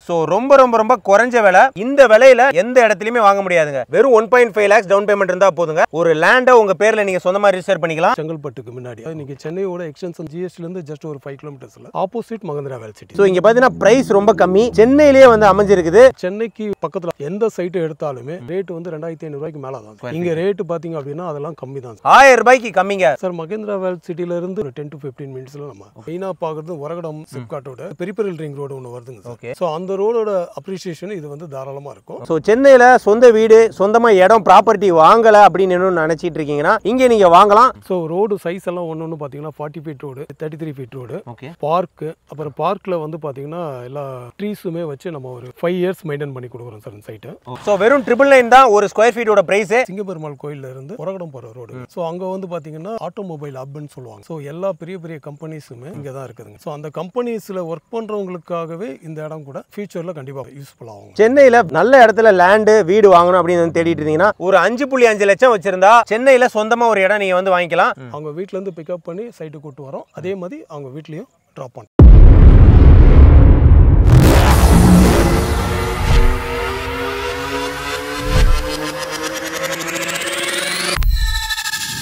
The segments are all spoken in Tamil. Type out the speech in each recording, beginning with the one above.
சோ ரொம்ப ரொம்ப ரொம்ப குறைஞ்ச விலை. இந்த விலையில எந்த இடத்துலயுமே வாங்க முடியாதுங்க. வெறும் 1.5 lakhs டவுன் பேமெண்ட் இருந்தா போதுங்க. ஒரு லேண்ட உங்க பேர்ல நீங்க சொந்தமா ரிஜிஸ்டர் பண்ணிக்கலாம். செங்கல்பட்டுக்கு முன்னாடி நீங்க சென்னையோட எக்ஸ்டென்ஷன் ஜிஎஸ்டில இருந்து ஜஸ்ட் ஒரு 5 கிலோமீட்டர்ஸ்ல ஆப்போசிட் மகேந்திரா வேல் சிட்டி. சோ இங்க பாத்தீங்கன்னா பிரைஸ் ரொம்ப கம்மி. சென்னையிலேயே வந்து அமைஞ்சிருக்குது. சென்னைக்கு பக்கத்துல எந்த சைட் எடுத்தாலுமே ரேட் வந்து 2500 ரூபாய்க்கு மேல தான். இங்க ரேட் பாத்தீங்க அப்படின்னா அதெல்லாம் கம்மி தான். 1000 ரூபாய்க்கு கம்மிங்க. சார் மகேந்திரா வேல் சிட்டில இருந்து ஒரு 10 to 15 மினிட்ஸ்ல நம்ம மெயினா பாக்குறது ஒரகடம் சிப்காட்டோட பெரிபெரல் ரிங் ரோடு ஒன்னு வருதுங்க. சோ அந்த ரோடோட அப்ரிசியேஷன் இது வந்து தாராளமா இருக்கும். சோ சென்னையில சொந்த வீடு, சொந்தமா இடம், ப்ராப்பர்ட்டி வாங்கல அப்படின்னு நினைச்சிட்டு இருக்கீங்கன்னா இங்க நீங்க வாங்கலாம். சோ ரோடு சைஸ் எல்லாம் ஒன்னு பாத்தீங்கன்னா 40 feet road, 33 feet road, park, அப்புறம் பார்க்ல வந்து பாத்தீங்கன்னா எல்லா ட்ரீஸுமே வச்சு நம்ம ஒரு 5 இயர்ஸ் மெயின்டைன் பண்ணி கொடுக்குறோம் சார் இந்த சைட். சோ வெறும் 999 தான் ஒரு ஸ்கொயர் ஃபீட்டோட பிரைஸ். சிங்கப்பெருமாள் கோயில்ல இருந்து ஒரகடம் போற ரோடு. சோ அங்க வந்து பாத்தீங்கன்னா ஆட்டோமொபைல் ஹப்னு சொல்லுவாங்க. சோ எல்லா பெரிய பெரிய கம்பெனிஸுமே இங்க தான் இருக்குதுங்க. சோ அந்த கம்பெனிஸ்ல ஒர்க் பண்றவங்களுக்காகவே இந்த இடம் கூட ஃபியூச்சர்ல கண்டிப்பா யூஸ்ஃபுல் ஆகும். சென்னையில நல்ல இடத்துல லேண்ட் வீடு வாங்கணும் அப்படின்னு தேடிட்டு இருந்தீங்கன்னா ஒரு 5.5 லட்சம் வச்சிருந்தா சென்னையில சொந்தமா ஒரு இடம் நீங்க வந்து வாங்கிக்கலாம். அவங்க வீட்ல இருந்து பிக்கப் பண்ணி சைட்டு கூட்டு வரோம். அதே மாதிரி அவங்க வீட்லயும் டிராப் பண்ணோம்.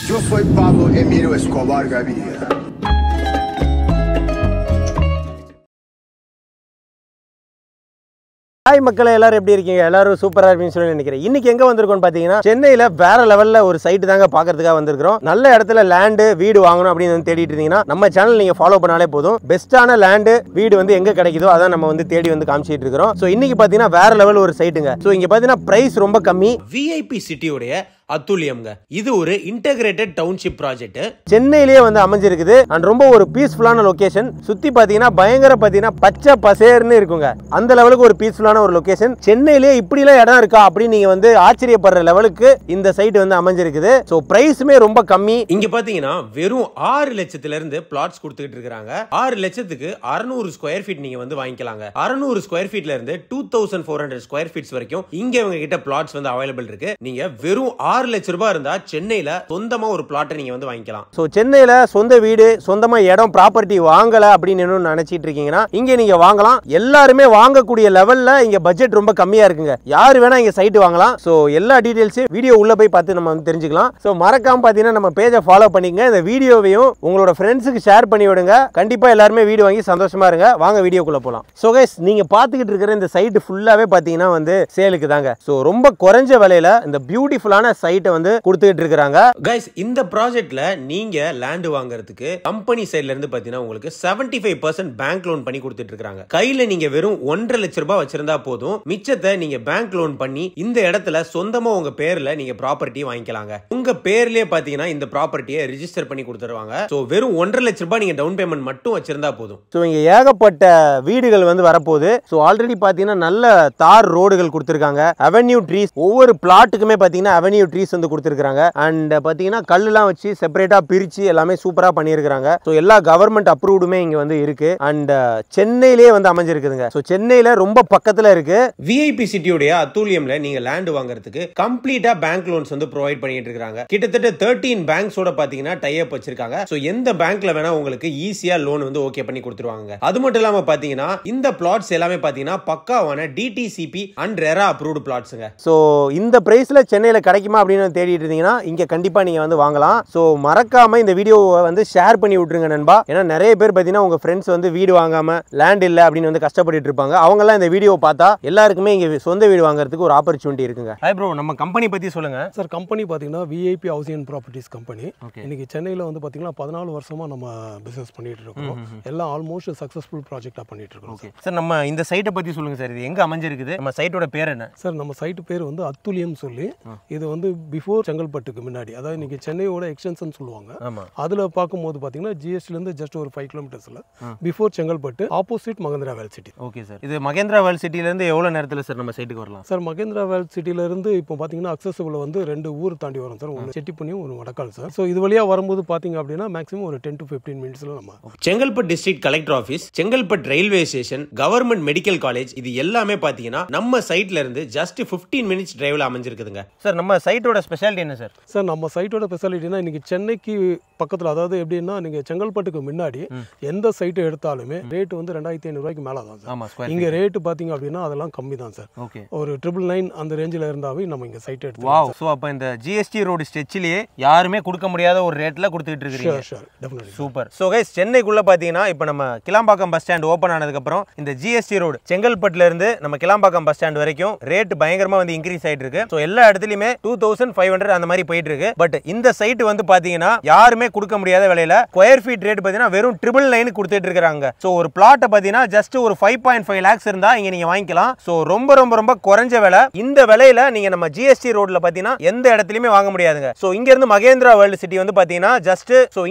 Yo soy Pablo Emilio Escobar Gaviria. Hi மக்களே, எல்லாரும் எப்படி இருக்கீங்க? எல்லாரும் சூப்பரா இருப்பீங்கன்னு சொல்லி நினைக்கிறேன். இன்னைக்கு எங்க வந்திருக்கோம்னு பாத்தீங்கன்னா சென்னையில வேற லெவல்ல ஒரு சைட் தாங்க பாக்குறதுக்காக வந்திருக்கிறோம். நல்ல இடத்துல லேண்ட் வீடு வாங்கணும் அப்படின்னு தேடிட்டு இருந்தீங்கன்னா நம்ம சேனல் நீங்க ஃபாலோ பண்ணாலே போதும். பெஸ்டான லேண்ட் வீடு வந்து எங்க கிடைக்குதோ அதான் நம்ம வந்து தேடி வந்து காமிச்சிட்டு இருக்கிறோம். சோ இன்னைக்கு பாத்தீங்கன்னா வேற லெவல் ஒரு சைட்டுங்க. சோ இங்க பாத்தீங்கன்னா பிரைஸ் ரொம்ப கம்மி. விஐபி சிட்டியோட அத்துலியம்ங்க. இது ஒரு இன்டகிரேட்டட் டவுன்ஷிப் ப்ராஜெக்ட். சென்னையிலேயே வந்து அமைஞ்சிருக்குது. அண்ட் ரொம்ப ஒரு பீஸ்ஃபுல்லான லொகேஷன். சுத்தி பாத்தீங்கன்னா பயங்கர பாத்தீங்கன்னா பச்சை பசேர்னு இருக்குங்க. அந்த லெவலுக்கு ஒரு பீஸ்ஃபுல்லான ஒரு லொகேஷன். சென்னையிலேயே இப்படி எல்லாம் இடம் இருக்கா அப்படின்னு நீங்க வந்து ஆச்சரியப்படுற லெவலுக்கு இந்த சைட் வந்து அமைஞ்சிருக்குது. சோ பிரைஸுமே ரொம்ப கம்மி. இங்க பாத்தீங்கன்னா வெறும் 6 லட்சத்துல இருந்து பிளாட்ஸ் கொடுத்துட்டு இருக்காங்க. 6 லட்சத்துக்கு 600 ஸ்கொயர் ஃபீட் நீங்க வந்து வாங்கிக்கலாங்க. 600 ஸ்கொயர் ஃபீட்ல இருந்து 2400 ஸ்கொயர் ஃபீட்ஸ் வரைக்கும் இங்க இவங்க கிட்ட பிளாட்ஸ் வந்து அவைலபிள் இருக்கு. நீங்க வெறும் 6 லட்சம் ரூபாய் இருந்தா சென்னையில சொந்தமா ஒரு பிளாட்டை நீங்க வந்து வாங்கிக்கலாம். சோ சென்னையில சொந்த வீடு, சொந்தமா இடம், ப்ராப்பர்ட்டி வாங்கல அப்படின்னு நினைச்சிட்டு இருக்கீங்கன்னா இங்க நீங்க வாங்கலாம். எல்லாருமே வாங்கக்கூடிய லெவல்ல இங்க பட்ஜெட் ரொம்ப கம்மியா இருக்குங்க. யாரு வேணா இங்க சைட் வாங்கலாம். சோ எல்லா டீடைல்ஸையும் வீடியோ உள்ள போய் பார்த்து நம்ம வந்து தெரிஞ்சுக்கலாம். சோ மறக்காம பாத்தீங்கன்னா நம்ம பேஜை ஃபாலோ பண்ணிக்கங்க. இந்த வீடியோவையும் உங்களோட ஃப்ரெண்ட்ஸுக்கு ஷேர் பண்ணி விடுங்க. கண்டிப்பா எல்லாருமே வீடியோ வாங்கி சந்தோஷமா இருங்க. வாங்க வீடியோக்குள்ள போலாம். சோ கைஸ், நீங்க பாத்துக்கிட்டு இருக்கிற இந்த சைட் ஃபுல்லாவே பாத்தீங்கன்னா வந்து சேலுக்கு தாங்க. சோ ரொம்ப குறைஞ்ச விலையில இந்த பியூட்டிஃபுல்லான சைட்டை வந்து கொடுத்துட்டு இருக்காங்க. கைஸ், இந்த ப்ராஜெக்ட்ல நீங்க லேண்ட் வாங்குறதுக்கு கம்பெனி சைடுல இருந்து பாத்தீங்கன்னா உங்களுக்கு 75% பேங்க் லோன் பண்ணி கொடுத்துட்டு இருக்காங்க. கையில நீங்க வெறும் 1.5 லட்சம் ரூபாய் வச்சிருந்தா போதும். மிச்சத்தை நீங்க பேங்க் லோன் பண்ணி இந்த இடத்துல சொந்தமா உங்க பேர்ல நீங்க ப்ராப்பர்ட்டி வாங்கிக்கலாங்க. உங்க பேர்லயே பாத்தீங்கன்னா இந்த ப்ராப்பர்ட்டியை ரிஜிஸ்டர் பண்ணி கொடுத்துருவாங்க. சோ வெறும் 1.5 லட்சம் ரூபாய் நீங்க டவுன் பேமெண்ட் மட்டும் வச்சிருந்தா போதும். சோ இங்க ஏகப்பட்ட வீடுகள் வந்து வரப்போகுது. சோ ஆல்ரெடி பாத்தீங்கன்னா நல்ல தார் ரோடுகள் கொடுத்திருக்காங்க. அவென்யூ ட்ரீஸ், ஒவ்வொரு பிளாட்டுக்குமே பாத்தீங்கன்னா அவென்யூ ட்ரீஸ் வந்து கொடுத்திருக்காங்க. அண்ட் பாத்தீங்கன்னா கல்லுலாம் வச்சு செப்பரேட்டா பிரிச்சு எல்லாமே சூப்பரா பண்ணியிருக்காங்க. சோ எல்லா கவர்மெண்ட் அப்ரூவ்டுமே இங்க வந்து இருக்கு. அண்ட் சென்னையிலேயே வந்து அமைஞ்சிருக்குதுங்க. சோ சென்னையில ரொம்ப பக்கத்துல இருக்கு. விஐபி சிட்டியோட அத்துலியம்ல நீங்க லேண்ட் வாங்குறதுக்கு கம்ப்ளீட்டா பேங்க் லோன்ஸ் வந்து ப்ரொவைட் பண்ணிட்டு இருக்காங்க. கிட்டத்தட்ட 13 பேங்க்ஸோட பாத்தீங்கன்னா டை அப் வச்சிருக்காங்க. சோ எந்த பேங்க்ல வேணா உங்களுக்கு ஈஸியா லோன் வந்து ஓகே பண்ணி கொடுத்துருவாங்க. அது மட்டும் இல்லாம பாத்தீங்கன்னா இந்த பிளாட்ஸ் எல்லாமே பாத்தீங்கன்னா பக்காவான டிடிசிபி அண்ட் ரெரா அப்ரூவ்டு பிளாட்ஸ்ங்க. சோ இந்த பிரைஸ்ல சென்னையில கிடைக்குமா அப்படின்னு தேடிட்டு இருந்தீங்கன்னா இங்க கண்டிப்பா நீங்க வந்து வாங்கலாம். சோ மறக்காம இந்த வீடியோவை வந்து ஷேர் பண்ணி விட்டுருங்க நண்பா. ஏன்னா நிறைய பேர் பாத்தீங்கன்னா உங்க ஃப்ரெண்ட்ஸ் வந்து வீடு வாங்காம லேண்ட் இல்ல அப்படின்னு வந்து கஷ்டப்பட்டு இருப்பாங்க. அவங்க எல்லாம் இந்த வீடியோ பார்த்தா எல்லாருக்குமே இங்க சொந்த வீடு வாங்குறதுக்கு ஒரு ஆப்பர்ச்சுனிட்டி இருக்குங்க. ஹாய் ப்ரோ, நம்ம கம்பெனி பத்தி சொல்லுங்க. சார் கம்பெனி பாத்தீங்கன்னா VIP housing and properties company. இன்னைக்கு சென்னையில வந்து பாத்தீங்கன்னா 14 வருஷமா நம்ம பிசினஸ் பண்ணிட்டு இருக்கோம். எல்லாம் ஆல்மோஸ்ட் சக்சஸ்ஃபுல் ப்ராஜெக்ட்டா பண்ணிட்டு இருக்கோம். சார் நம்ம இந்த சைட்டை பத்தி சொல்லுங்க சார். இது எங்க அமைஞ்சிருக்குது? நம்ம சைட்டோட பேர் என்ன சார்? நம்ம சைட் பேர் வந்து அத்துலியம் சொல்லி, இது வந்து பிஃபோர் செங்கல்பட்டுக்கு முன்னாடி, அதாவது இன்னைக்கு சென்னையோட எக்ஸ்டென்ஷன் சொல்லுவாங்க. அதுல பார்க்கும்போது பாத்தீங்கன்னா ஜிஎஸ்டில இருந்து ஜஸ்ட் ஒரு 5 கிலோமீட்டர்ஸ்ல பிஃபோர் செங்கல்பட்டு ஆப்போசிட் மகேந்திரா வேல் சிட்டி. Okay sir. இது மகேந்திரா வேல் சிட்டில இருந்து எவ்வளவு நேரத்துல சார் நம்ம சைட்டுக்கு வரலாம்? சார் மகேந்திரா வேல் சிட்டில இருந்து இப்போ பாத்தீங்கன்னா அக்சஸபிள் வந்து 2 ஊர் தாண்டி வரும் சார். ஒன்று செட்டிப்புனியும் ஒரு வடக்கால் சார். ஸோ இது வழியா வரும்போது பாத்தீங்க அப்படின்னா மேக்ஸிமம் ஒரு 10 to 15 மினிட்ஸ்ல நம்ம Chengalpattu district collector office, Chengalpattu railway station, government medical college, இது எல்லாமே பாத்தீங்கன்னா நம்ம சைட்ல இருந்து ஜஸ்ட் 15 மினிட்ஸ் டிரைவ்ல அமைஞ்சிருக்குதுங்க. சார் நம்ம சைட் சைட்டோட ஸ்பெஷாலிட்டி என்ன சார்? சார் நம்ம சைட்டோட ஸ்பெஷாலிட்டினா இன்னைக்கு சென்னைக்கு பக்கத்தில், அதாவது எப்படின்னா நீங்கள் செங்கல்பட்டுக்கு முன்னாடி எந்த சைட்டு எடுத்தாலுமே ரேட்டு வந்து 2500 ரூபாய்க்கு மேலே தான் சார். இங்கே ரேட்டு பார்த்தீங்க அப்படின்னா அதெல்லாம் கம்மி தான் சார். ஓகே, ஒரு 999 அந்த ரேஞ்சில் இருந்தாவே நம்ம இங்கே சைட் எடுத்துக்கலாம். ஸோ அப்போ இந்த ஜிஎஸ்டி ரோடு ஸ்ட்ரெச்சிலேயே யாருமே கொடுக்க முடியாத ஒரு ரேட்டில் கொடுத்துட்டு இருக்கீங்க. சூப்பர். ஸோ கைஸ், சென்னைக்குள்ளே பார்த்தீங்கன்னா இப்போ நம்ம கிளாம்பாக்கம் பஸ் ஸ்டாண்ட் ஓப்பன் ஆனதுக்கப்புறம் இந்த ஜிஎஸ்டி ரோடு செங்கல்பட்டுல இருந்து நம்ம கிளாம்பாக்கம் பஸ் ஸ்டாண்ட் வரைக்கும் ரேட் பயங்கரமாக வந்து இன்க்ரீஸ் ஆகிட்டு இருக்கு. ஸோ எல்லா இடத்துலையுமே 2500 அந்த மாதிரி போயிட்டு இருக்கு. பட் இந்த சைட் வந்து பார்த்தீங்கன்னா யாருமே கொடுக்க முடியாத விலையில ஸ்கொயர் ஃபீட் ரேட் பார்த்தீங்கன்னா வெறும் 999 கொடுத்துட்டு இருக்காங்க. ஸோ ஒரு பிளாட்டை பார்த்தீங்கன்னா ஜஸ்ட் ஒரு 5.5 lakhs இருந்தா இங்க நீங்க வாங்கிக்கலாம். ஸோ ரொம்ப ரொம்ப ரொம்ப குறைஞ்ச விலை. இந்த விலையில நீங்க நம்ம ஜிஎஸ்டி ரோட்ல பார்த்தீங்கன்னா எந்த இடத்துலையுமே வாங்க முடியாதுங்க. ஸோ இங்க இருந்து மகேந்திரா வேர்ல்டு சிட்டி வந்து பார்த்தீங்கன்னா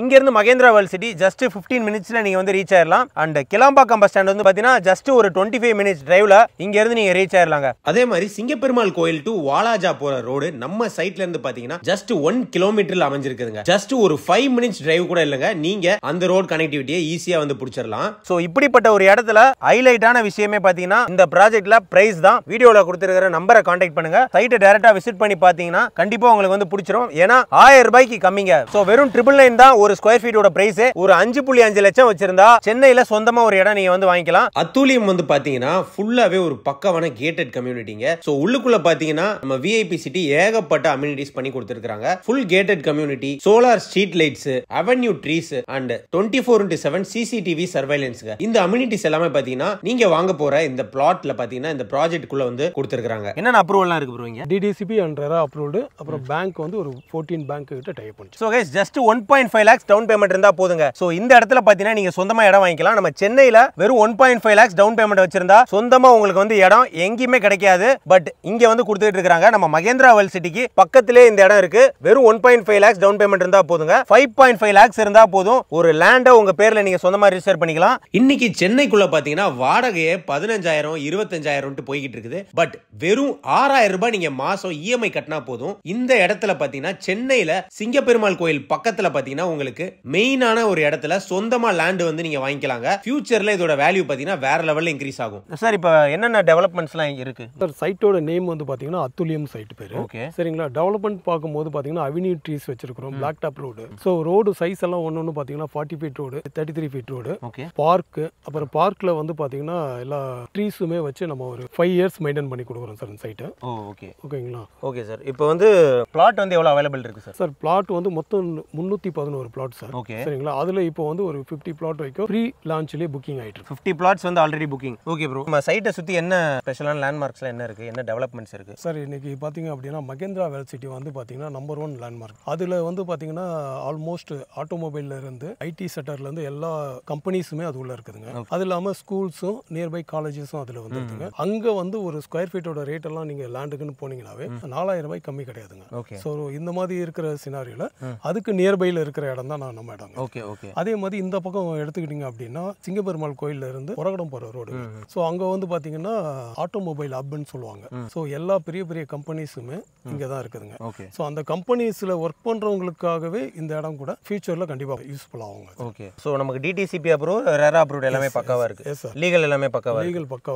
இங்க இருந்து மகேந்திரா வேர்ல்டு சிட்டி ஜஸ்ட் 15 minutesல நீங்க வந்து ரீச் ஆயிடலாம். அண்ட் கிளாம்பாக்கம் பஸ் ஸ்டாண்ட் வந்து பார்த்தீங்கன்னா ஜஸ்ட் ஒரு 25 minutes டிரைவ்ல இங்க இருந்து நீங்க ரீச் ஆயிடலாங்க. அதே மாதிரி சிங்கப்பெருமாள் கோயில் டு வாலாஜா போற ரோடு நம்ம சைட்ல இருந்து பாத்தீங்கன்னா ஜஸ்ட் 1 kilometerல அமைஞ்சிருக்குதுங்க. ஜஸ்ட் ஒரு 5 minutes டிரைவ் கூட இல்லங்க. நீங்க அந்த ரோட் கனெக்டிவிட்டியை ஈஸியா வந்து பிடிச்சிடலாம். சோ இப்படிப்பட்ட ஒரு இடத்துல ஹைலைட்டான விஷயமே பாத்தீங்கன்னா இந்த ப்ராஜெக்ட்ல பிரைஸ் தான். வீடியோல கொடுத்திருக்கிற நம்பரை கான்டாக்ட் பண்ணுங்க. சைட்டை டைரக்டா விசிட் பண்ணி பாத்தீங்கன்னா கண்டிப்பா உங்களுக்கு வந்து பிடிச்சிரும். ஏன்னா 1000 ரூபாய்க்கு கம்மிங்க. சோ வெறும் 999 தான் ஒரு ஸ்கொயர் ஃபீட்டோட பிரைஸ். ஒரு 5.5 லட்சம் வச்சிருந்தா சென்னையில சொந்தமா ஒரு இடம் நீங்க வந்து வாங்கிக்கலாம். அத்தூலியம் வந்து பாத்தீங்கன்னா ஃபுல்லாவே ஒரு பக்கவான கேட்டட் கம்யூனிட்டிங்க. சோ உள்ளுக்குள்ள பாத்தீங்கன்னா நம்ம விஐபி சிட்டி ஏகப்பட்ட அம்யூனிட்டிஸ் பண்ணி கொடுத்திருக்காங்க. Full gated community, solar street lights, avenue trees and 24/7 CCTV சர்வைலன்ஸ்ங்க. இந்த அம்யூனிட்டிஸ் எல்லாமே பாத்தீங்கன்னா நீங்க வாங்க போற இந்த பிளாட்ல பாத்தீங்கன்னா இந்த ப்ராஜெக்ட்குள்ள வந்து கொடுத்திருக்காங்க. என்னென்ன அப்ரூவல்லாம் இருக்கு ப்ரோ இங்க? DTCP and RERA approved. அப்புறம் பேங்க் வந்து ஒரு 14 பேங்க் கிட்ட டைப் பண்ணி. So guys, just 1.5 lakhs down payment இருந்தா போதுங்க. சோ இந்த இடத்துல பாத்தீங்கன்னா நீங்க சொந்தமா இடம் வாங்கிக்கலாம். நம்ம சென்னையில வெறும் 1.5 lakhs டவுன் பேமெண்ட் வச்சிருந்தா சொந்தமா உங்களுக்கு வந்து இடம் எங்கேயுமே கிடைக்காது. பட் இங்க வந்து கொடுத்துட்டு இருக்காங்க. நம்ம மகேந்திரா வேர்ல்ட் சிட்டிக்கு பக்கத்திலே இந்த இடம் இருக்கு. வெறும் 1.5 lakhs டவுன் பேமெண்ட் இருந்தா போதுங்க. 5.5 lakhs இருந்தா போதும் ஒரு லேண்ட உங்க பேர்ல நீங்க சொந்தமா ரிஜிஸ்டர் பண்ணிக்கலாம். இன்னைக்கு சென்னைக்குள்ள பாத்தீங்கன்னா வாடகையே 15,000 25,000 போய்கிட்டு இருக்குது. பட் வெறும் 6,000 ரூபாய் நீங்க மாசம் இஎம்ஐ கட்டினா போதும். இந்த இடத்துல பாத்தீங்கன்னா சென்னையில சிங்கப்பெருமாள் கோயில் பக்கத்துல பாத்தீங்கன்னா உங்களுக்கு மெயினான ஒரு இடத்துல சொந்தமா லேண்ட் வந்து நீங்க வாங்கிக்கலாங்க. ஃபியூச்சர்ல இதோட வேல்யூ பாத்தீங்கன்னா வேற லெவல்ல இன்க்ரீஸ் ஆகும். சார் இப்போ என்னென்ன டெவலப்மெண்ட்ஸ்லாம் இருக்கு? சார் சைட்டோட நேம் வந்து பாத்தீங்கன்னா அத்துலியம் சைட் பேரு. ஓகே, சரிங்களா. டெவலப்மெண்ட் பார்க்கும்போது பாத்தீங்கன்னா அவென்யூ ட்ரீஸ் வச்சிருக்கிறோம், black top road. So road size எல்லாம் ஒன்று பாத்தீங்கன்னா 40 feet road, 33 feet road, park. அப்புறம் பார்க்ல வந்து பாத்தீங்கன்னா எல்லா ட்ரீஸுமே வச்சு நம்ம ஒரு 5 years மெயின்டைன் பண்ணி கொடுக்குறோம் சார் இந்த சைட்டை. ஓகேங்களா. Okay sir. இப்போ வந்து பிளாட் வந்து எவ்வளவு அவைலபிள் இருக்கு சார்? சார் பிளாட் வந்து மொத்தம் 311 பிளாட் சார். சரிங்களா. அதுல இப்போ வந்து ஒரு 50 பிளாட் வரைக்கும் ப்ரீ லான்ச்லயே புக்கிங் ஆயிட்டு இருக்கு. 50 plots வந்து ஆல்ரெடி புக்கிங். ஓகே ப்ரோ, நம்ம சைட்டை சுத்தி என்ன ஸ்பெஷலான லேண்ட்மார்க்ஸ்லாம் என்ன இருக்கு, என்ன டெவலப்மெண்ட்ஸ் இருக்கு? சார் இன்னைக்கு பாத்தீங்க அப்படின்னா மகேந்திரா வேர்ல்ட் சிட்டி வந்து பாத்தீங்கன்னா நம்பர் 1 லேண்ட்மார்க். அதுல வந்து பாத்தீங்கன்னா ஆல்மோஸ்ட் ஆட்டோமொபைல்ல இருந்து ஐடி செக்டர்ல இருந்து எல்லா கம்பெனிஸுமே அது உள்ள இருக்குதுங்க. அது இல்லாம ஸ்கூல்ஸும் நியர்பை காலேஜஸும் அதுல வந்து இருக்குங்க. அங்க வந்து ஒரு ஸ்கொயர் ஃபீட்டோட ரேட் எல்லாம் நீங்க லேண்டுக்குன்னு போனீங்கன்னாவே 4,000 ரூபாய் கம்மி கிடையாதுங்க. ஸோ இந்த மாதிரி இருக்கிற சினாரியோல அதுக்கு நியர்பைல இருக்கிற இடம் தான் நம்ம இடம். அதே மாதிரி இந்த பக்கம் எடுத்துக்கிட்டீங்க அப்படின்னா சிங்கப்பெருமாள் கோயில்ல இருந்து உரகடம் போற ரோடு. ஸோ அங்க வந்து பாத்தீங்கன்னா ஆட்டோமொபைல் ஹப்னு சொல்லுவாங்க. ஸோ எல்லா பெரிய பெரிய கம்பெனிஸுமே இங்க தான் இருக்குதுங்க. ஸோ அந்த கம்பெனிஸ்ல ஒர்க் பண்றவங்களுக்காகவே இந்த இடம் கூட ஃபியூச்சர்ல கண்டிப்பா யூஸ்ஃபுல் ஆகுங்க. ஓகே, ஸோ நமக்கு டிடிசிபி அப்ரூவ், ரெரா அப்ரூவ் எல்லாமே பக்காவா இருக்கு. லீகல் எல்லாமே பக்காவா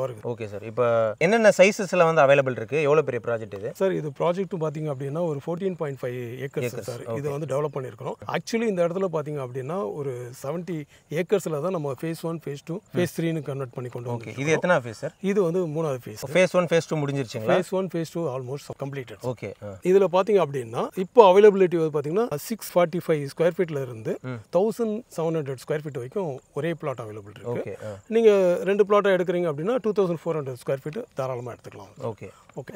இருக்கு. Okay sir. இப்போ என்னென்ன சைஸஸ்ல வந்து அவைலபிள் இருக்கு, எவ்வளவு பெரிய ப்ராஜெக்ட் இது? சார் இது ப்ராஜெக்ட் பாத்தீங்க அப்படின்னா ஒரு 14.5 ஏக்கர்ஸ் சார். இது வந்து டெவலப் பண்ணிருக்கோம். ஆக்சுவலி இந்த இடத்துல பாத்தீங்க அப்படின்னா ஒரு 70 ஏக்கர்ஸ்ல தான் நம்ம phase 1 phase 2 phase 3னு கன்வெர்ட் பண்ணி கொண்டு வந்தோம். இது எத்தனை ஃபேஸ் சார்? இது வந்து 3வது ஃபேஸ். phase 1 phase 2 முடிஞ்சிருச்சுங்களா? phase 1 phase 2 almost completed. Okay. இதுல பாத்தீங்க அப்படின்னா இப்போ அவைலபிலிட்டி வந்து பாத்தீங்கன்னா 645 ஸ்கொயர் ஃபீட்ல இருந்து 1700 ஸ்கொயர் ஃபீட் வரைக்கும் ஒரே பிளாட் அவைலபிள் இருக்கு. நீங்க 2 பிளாட்டா எடுக்கிறீங்க அப்படின்னா 2400 ஸ்கொயர் ஃபீட் தாராளமா எடுத்துக்கலாம். ஓகே.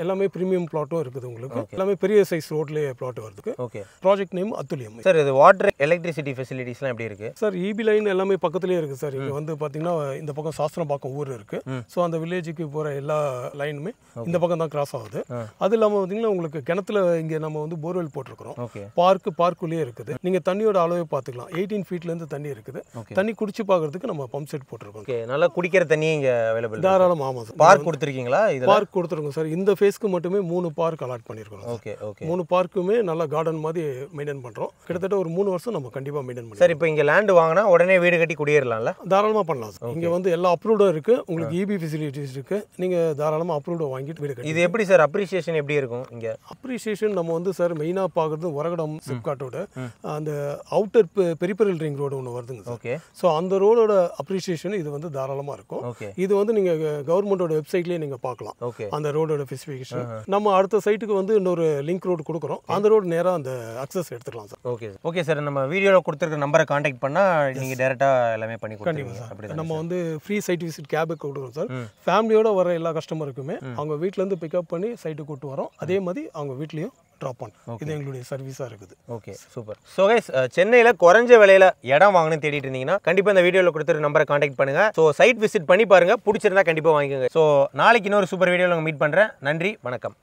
எல்லாமே பிரீமியம் பிளாட்டும் இருக்குது உங்களுக்கு. எல்லாமே பெரிய சைஸ் ரோட்லயே பிளாட் வருது. Okay. Project name Athuliyam. Sir இது வாட்டர் எலக்ட்ரிசிட்டி ஃபெசிலிட்டிஸ்லாம் எப்படி இருக்கு? சார் இபி லைன் எல்லாமே பக்கத்துலயே இருக்கு சார். இங்க வந்து பாத்தீங்கன்னா இந்த பக்கம் சாஸ்திரம்பாக்கம் ஊர் இருக்கு. ஸோ அந்த வில்லேஜுக்கு போற எல்லா லைனுமே இந்த பக்கம் தான் கிராஸ் ஆகுது. அது இல்லாம பாத்தீங்கன்னா உங்களுக்கு கிணத்துல இங்க நம்ம வந்து போர்வெல் போட்டிருக்கிறோம். பார்க்குள்ளேயே இருக்குது. நீங்க தண்ணியோட அளவை பாத்துக்கலாம். 18 feetல இருந்து தண்ணி இருக்குது. தண்ணி குடிச்சு பாக்குறதுக்கு நம்ம பம்ப் செட் போட்டிருக்கோம். ஓகே, நல்லா குடிக்கிற தண்ணி இங்க அவைலபிள் தாராளமா. ஆமா சார். பார்க் கொடுத்திருக்கீங்களா? இது பார்க் கொடுத்துருக்கோம் சார். இந்த ஃபேஸ்க்கு மட்டுமே 3 பார்க் அலாட் பண்ணிருக்கோம். ஓகே. 3 பார்க்குமே நல்ல கார்டன் மாதிரி மெயின்டைன் பண்றோம். கிட்டத்தட்ட ஒரு 3 வருஷம் நம்ம கண்டிப்பா மெயின்டைன் பண்ணுவோம். சார் இப்போ இங்க லேண்ட் வாங்கினா உடனே வீடு கட்டி குடியேறலாம்ல? தாராளமா பண்ணலாம் சார். இங்க வந்து எல்லா அப்ரூவ்டும் இருக்கு. உங்களுக்கு இபி ஃபெசிலிட்டிஸ் இருக்கு. நீங்க தாராளமா அப்ரூவ்ட வாங்கிட்டு வீடு கட்டி. இது எப்படி சார் அப்ரிசியேஷன் எப்படி இருக்கும் இங்க? அப்ரிசியேஷன் நம்ம வந்து சார் மெயினாக பார்க்குறது உரகடம் சிப்காட்டோட அந்த அவுட்டர் பெரிபரல் ரிங் ரோடு ஒன்று வருதுங்க சார். ஓகே. ஸோ அந்த ரோடோட அப்ரிசியேஷன் இது வந்து தாராளமாக இருக்கும். ஓகே. இது வந்து நீங்கள் கவர்மெண்டோட வெப்சைட்லேயே நீங்கள் பார்க்கலாம். ஓகே. அந்த ரோடோட ஸ்பெசிஃபிகேஷன். நம்ம அடுத்த சைட்டுக்கு வந்து இன்னொரு லிங்க் ரோடு கொடுக்குறோம். அந்த ரோடு நேராக அந்த அக்சஸ் எடுத்துக்கலாம் சார். ஓகே. ஓகே சார், நம்ம வீடியோவில் கொடுத்துருக்க நம்பரை காண்டாக்ட் பண்ணால் நீங்கள் டேரெக்டாக எல்லாமே பண்ணி கொடுத்துருவீங்க. கண்டிப்பாக அப்படி சார். நம்ம வந்து ஃப்ரீ சைட் விசிட் கேபுக்கு கொடுக்குறோம் சார். ஃபேமிலியோட வர எல்லா கஸ்டமருக்குமே அவங்க வீட்டிலேருந்து பிக்கப் பண்ணி சைட்டுக்கு கூட்டு வரோம். அதே மாதிரி அவங்க வீட்லேயும் ட்ராப் பண்ண இது எங்களுடைய சர்வீஸாக இருக்குது. Okay, super. ஸோ கைஸ், சென்னையில் குறைஞ்ச விலையில் இடம் வாங்கணும்னு தேடிட்டு இருந்தீங்கன்னா கண்டிப்பாக இந்த வீடியோவில் கொடுத்துரு நம்பரை காண்டாக்ட் பண்ணுங்க. ஸோ சைட் விசிட் பண்ணி பாருங்க, பிடிச்சிருந்தா கண்டிப்பாக வாங்கிக்கோங்க. ஸோ நாளைக்கு இன்னொரு சூப்பர் வீடியோவில் மீட் பண்ணுறேன். நன்றி, வணக்கம்.